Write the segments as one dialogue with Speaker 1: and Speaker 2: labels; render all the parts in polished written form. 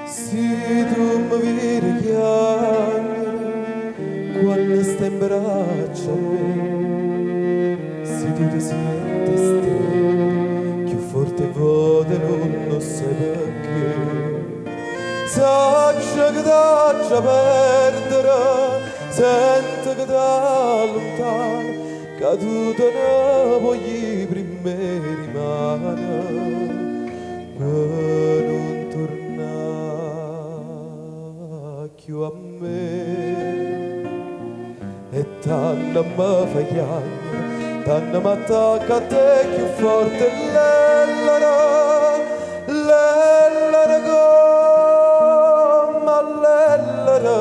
Speaker 1: Se tu mi vedi chiamare quando stai in braccio a me, se tu ti senti stare più forte volte non sai perché, saccia che t'accia perdere, sento che t'allontana, che tu te ne voglio prima rimane per non tornare più a me. E tanto mi fa chiamare, tanto mi attacca a te più forte, l'ellera come l'ellera,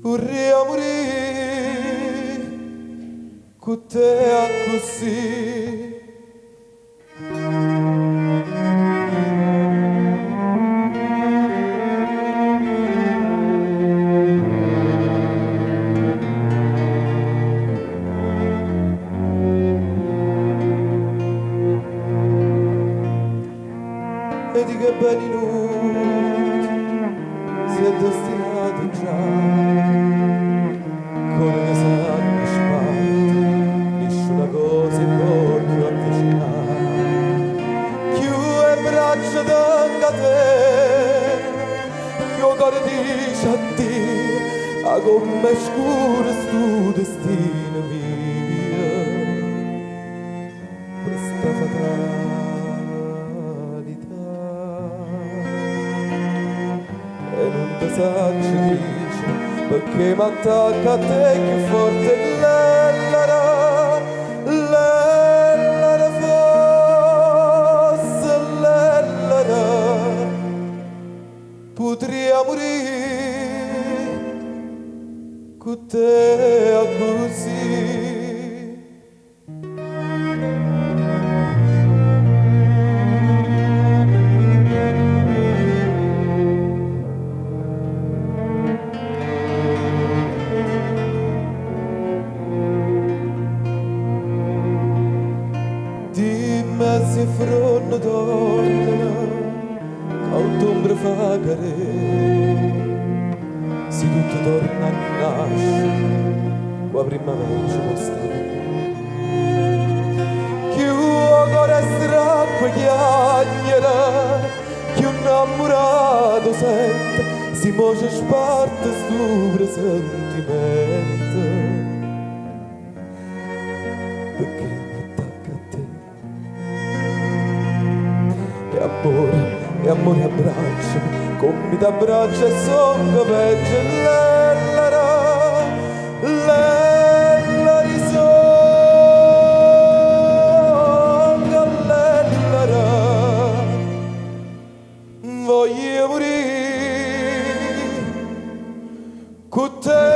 Speaker 1: vorrei morire con te così. E di che beni nuti si è destinato già, come che saranno sparte, nessuna cosa in voglio avvicinare, più e braccia tenga te, più cuore dice a te, a come scuro stu destino mio, questa fatalità. E non ti saggio dice perché mi attacca a te più forte l'ellera fosse l'ellera potrei morire con te così. Se fronno donna autombre fa cadere, se tutto torna a nascere qua primavera ci può stare, chiù cuore stracque chiagliera, chiù innamorato sente si moce sparte stu presentimento, perché e amore abbracciami, come mi t'abbraccia e sonno peggio l'ellera sonno l'ellera voglio morire con te.